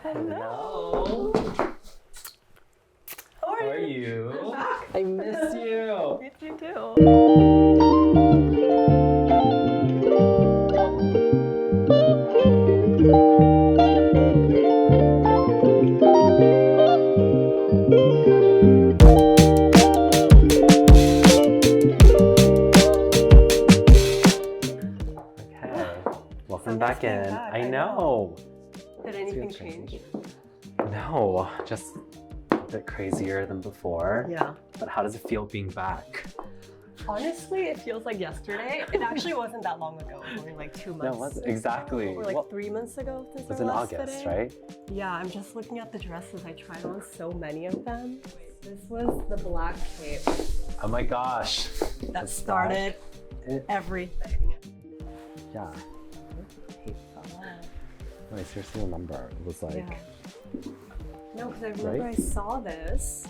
Hello. How are you? I miss you. Miss you too. Welcome back in. I know. Did anything change? No, just a bit crazier than before. Yeah. But how does it feel being back? Honestly, it feels like yesterday. It actually wasn't that long ago. It was only like 2 months. No, it wasn't. Exactly. Or like 3 months ago since it was our in last August, fitting. right? Yeah, I'm just looking at the dresses. I tried on so many of them. This was the black cape Oh my gosh. that started everything. Yeah. I hate that. No, I seriously remember. It was like... Yeah. No, because I remember Right? I saw this,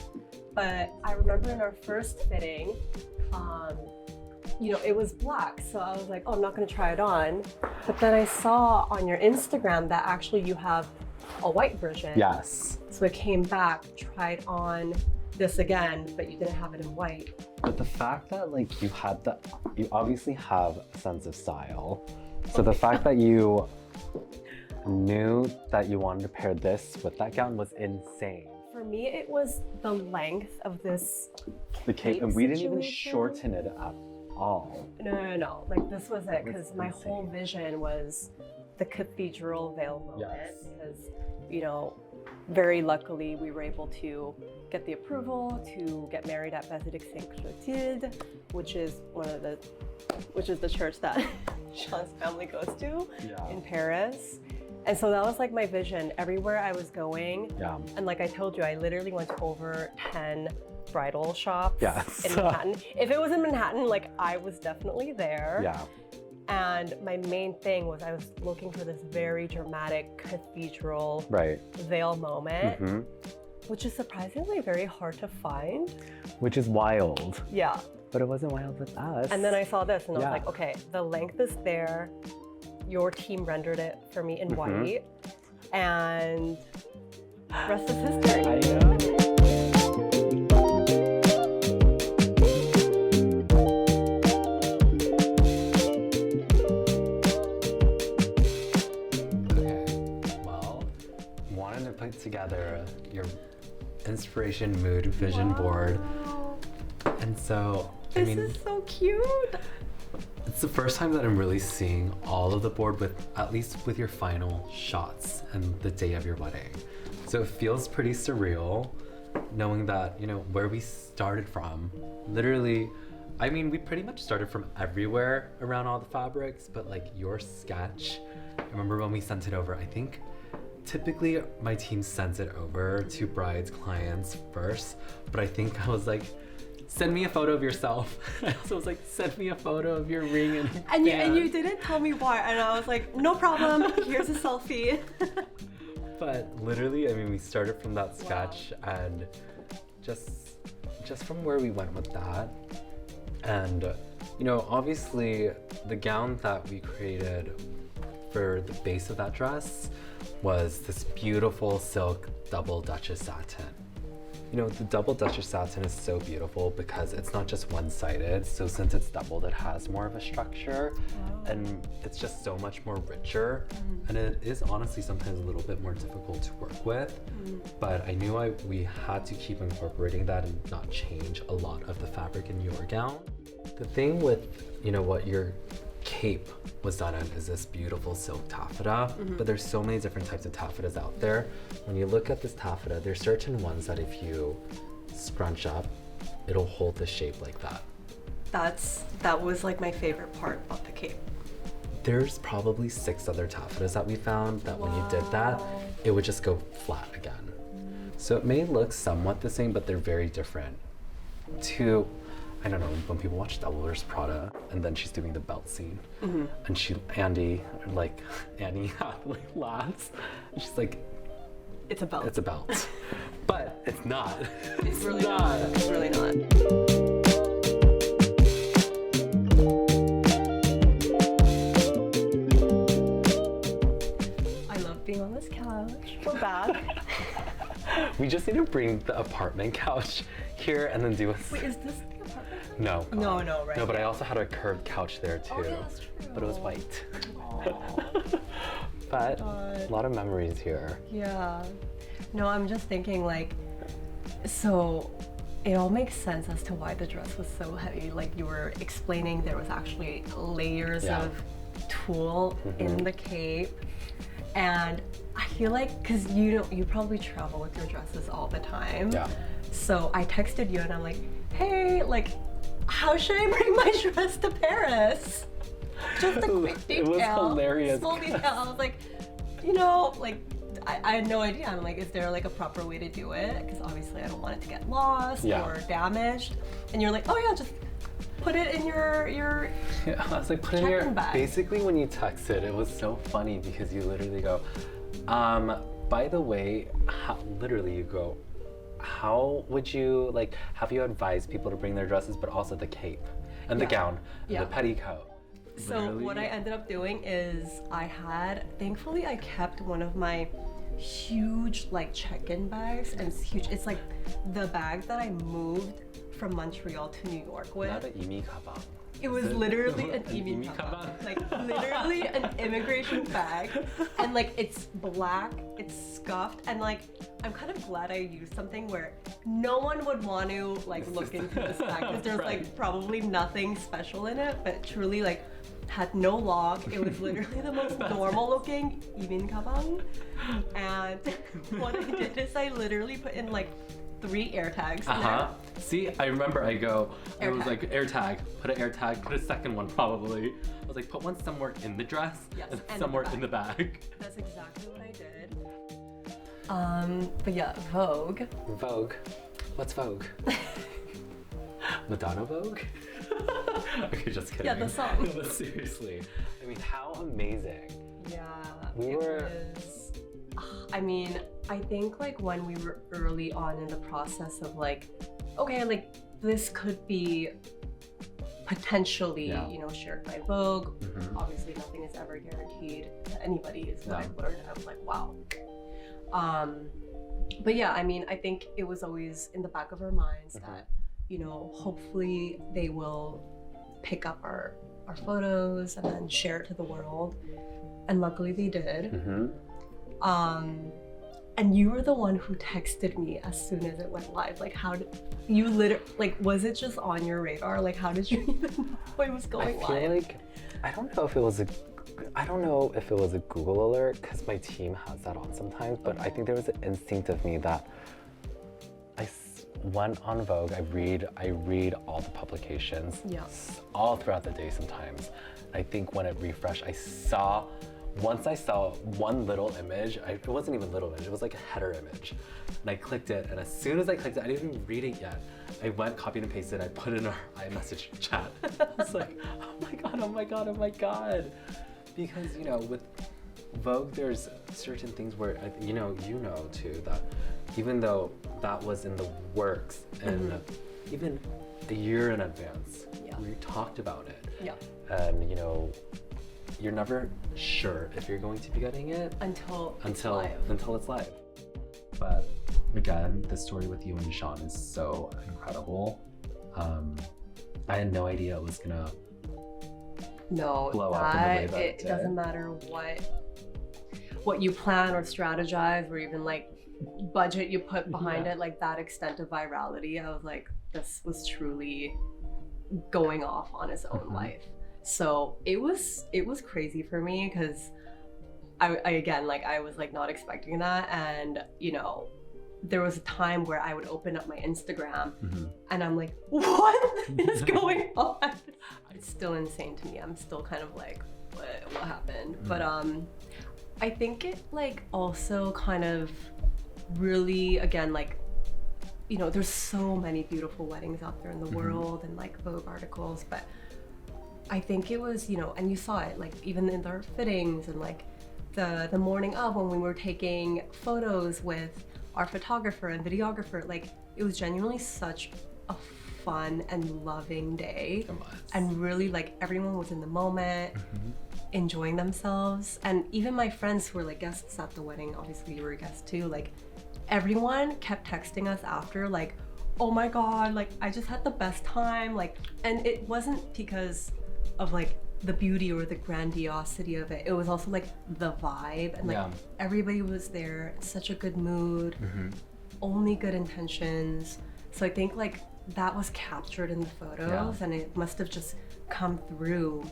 but I remember in our first fitting, you know, it was black. So I was like, oh, I'm not going to try it on. But then I saw on your Instagram that actually you have a white version. Yes. So I came back, tried on this again, but you didn't have it in white. But the fact that like you obviously have a sense of style. So the fact that you knew that you wanted to pair this with that gown was insane. For me, it was the length of this The cape, and we didn't even situation. shorten it at all. No. Like this was it, because It's my insane. whole vision was the cathedral veil moment. Yes. Because, you know, very luckily we were able to get the approval to get married at Basilique Sainte-Clotilde, which is the church that Sean's family goes to in Paris. And so that was like my vision everywhere I was going. Yeah. And like I told you, I literally went to over 10 bridal shops Yes. in Manhattan. If it was in Manhattan, like I was definitely there. Yeah. And my main thing was I was looking for this very dramatic cathedral Right. veil moment, hmm which is surprisingly very hard to find. Which is wild. Yeah. But it wasn't wild with us. And then I saw this and I Yeah. was like, okay, the length is there. Your team rendered it for me in white. And rest is history. I know. Okay, well, wanted to put together your inspiration mood vision board. And so, This is so cute. it's the first time that I'm really seeing all of the board at least with your final shots and the day of your wedding. So it feels pretty surreal knowing that, you know, where we started from. Literally, I mean, we pretty much started from everywhere around all the fabrics, but like your sketch, I remember when we sent it over, I think typically my team sends it over to brides, clients first, but I think I was like, send me a photo of yourself. I also was like, send me a photo of your ring and you didn't tell me why, and I was like, no problem, here's a selfie. But literally, I mean, we started from that sketch and just from where we went with that. And, you know, obviously the gown that we created for the base of that dress was this beautiful silk double Duchess satin. You know, the double Duchess satin is so beautiful because it's not just one-sided. So since it's doubled, it has more of a structure and it's just so much more richer. And it is honestly sometimes a little bit more difficult to work with. But I knew we had to keep incorporating that and not change a lot of the fabric in your gown. The thing with, you know, what your cape was done in is this beautiful silk taffeta, but there's so many different types of taffetas out there. When you look at this taffeta, there's certain ones that if you scrunch up, it'll hold the shape like that. That was like my favorite part about the cape. There's probably 6 other taffetas that we found that when you did that, it would just go flat again. So it may look somewhat the same, but they're very different. I don't know, when people watch Devil Wears Prada and then she's doing the belt scene and Annie Hathaway laughs and she's like, It's a belt. it's a belt. But it's not. It's really not. It's really not. I love being on this couch. We're back. We just need to bring the apartment couch here and then do a... Wait, is this the apartment couch? No. No, right. No, but I also had a curved couch there too. Oh, yeah, that's true. But it was white. Aw. But a lot of memories here. Yeah. No, I'm just thinking like, so it all makes sense as to why the dress was so heavy. Like you were explaining, there was actually layers of tulle in the cape. And I feel like, cause you probably travel with your dresses all the time. Yeah. So I texted you and I'm like, hey, like, how should I bring my dress to Paris? Just a quick detail. It was hilarious. Small detail. I was like, like, I had no idea. I'm like, is there like a proper way to do it? Because obviously I don't want it to get lost or damaged. And you're like, oh yeah, just put it in your Yeah, I was like, put in your bag. Basically, when you texted, it was so funny because you literally go, by the way, literally you go, how would you like? Have you advised people to bring their dresses, but also the cape and the gown and the petticoat? So Literally. what I ended up doing is thankfully I kept one of my huge like check-in bags, and it's huge. It's like the bag that I moved from Montreal to New York with. Not an imi kabang. It was literally an imi kabang. Like literally an immigration bag, and like it's black, it's scuffed, and like I'm kind of glad I used something where no one would want to like look into this bag because there's like probably nothing special in it, but truly like had no lock. It was literally the most normal looking imin kabang, and what I did is I literally put in like 3 air tags in there. See, I remember I was like air tag, put an air tag, put a second one probably. I was like, put one somewhere in the dress and somewhere in the bag. That's exactly what I did. But yeah, Vogue. Vogue. What's Vogue? Madonna Vogue? Okay, just kidding. Yeah, the song. No, but seriously, I mean, how amazing. Yeah, We were. I mean, I think like when we were early on in the process of like, okay, like this could be potentially, shared by Vogue. Obviously, nothing is ever guaranteed to anybody, is what I've learned. I was like, wow. But yeah, I mean, I think it was always in the back of our minds that, hopefully they will pick up our photos and then share it to the world. And luckily they did. And you were the one who texted me as soon as it went live. Like, how did you was it just on your radar? Like, how did you even know it was going live? I feel like, I don't know if it was a Google alert, because my team has that on sometimes, but I think there was an instinct of me that I went on Vogue, I read all the publications all throughout the day sometimes. I think when it refreshed, once I saw one little image, it wasn't even a little image, it was like a header image. And I clicked it, and as soon as I clicked it, I didn't even read it yet. I went, copied and pasted, I put it in our iMessage chat. I was like, oh my god, oh my god, oh my god. Because, with Vogue, there's certain things where, too, that even though that was in the works and even a year in advance, we talked about it. And, you're never sure if you're going to be getting it until it's live. But again, the story with you and Sean is so incredible. I had no idea it was gonna blow up in the way that it did. Doesn't matter what you plan or strategize or even like budget you put behind it, like that extent of virality. I was like, this was truly going off on its own life. So it was crazy for me because I was like not expecting that, and there was a time where I would open up my Instagram and I'm like, what is going on? It's still insane to me. I'm still kind of like, what happened? But I think it like also kind of really, again, like, there's so many beautiful weddings out there in the world and like Vogue articles, but I think it was, and you saw it like even in their fittings and like the morning of when we were taking photos with our photographer and videographer, like it was genuinely such a fun and loving day. It was. And really like everyone was in the moment, enjoying themselves. And even my friends who were like guests at the wedding, obviously you were a guest too, like everyone kept texting us after like, oh my God, like I just had the best time. Like, and it wasn't because of like the beauty or the grandiosity of it. It was also like the vibe and like everybody was there in such a good mood, only good intentions. So I think like that was captured in the photos and it must have just come through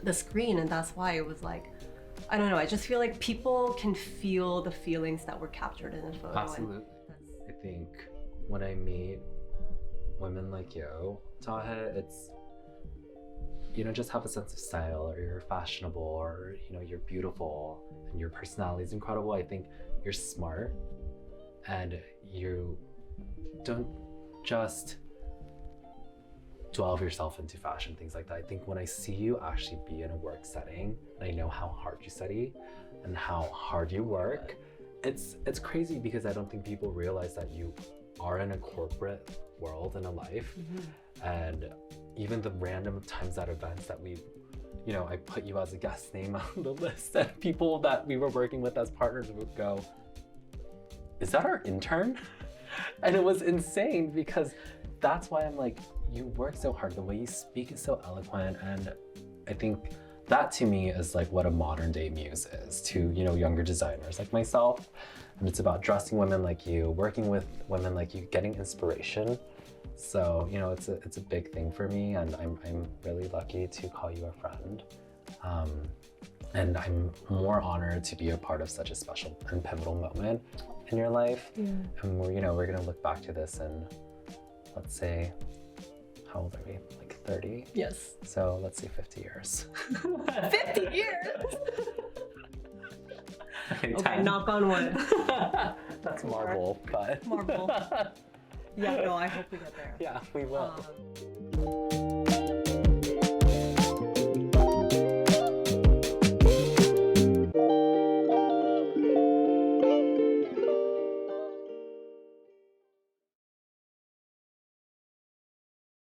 the screen, and that's why it was like, I don't know, I just feel like people can feel the feelings that were captured in the photo. Absolutely. I think when I meet women like you, Dahye, it's, you don't just have a sense of style or you're fashionable or, you know, you're beautiful and your personality is incredible. I think you're smart and you don't just delve yourself into fashion, things like that. I think when I see you actually be in a work setting, and I know how hard you study and how hard you work, it's crazy because I don't think people realize that you are in a corporate world and a life. And even the random times at events that we, you know, I put you as a guest name on the list, and people that we were working with as partners would go, is that our intern? And it was insane because that's why I'm like, you work so hard, the way you speak is so eloquent, and I think that to me is like what a modern day muse is to, you know, younger designers like myself. And it's about dressing women like you, working with women like you, getting inspiration. So, you know, it's a big thing for me, and I'm really lucky to call you a friend. And I'm more honored to be a part of such a special and pivotal moment in your life. And we're, you know, we're gonna look back to this in, let's say, how old are we? Like 30? Yes. So let's say 50 years. 50 years? Okay, knock on wood. That's marble, but. Marble. Yeah, no, I hope we get there. Yeah, we will.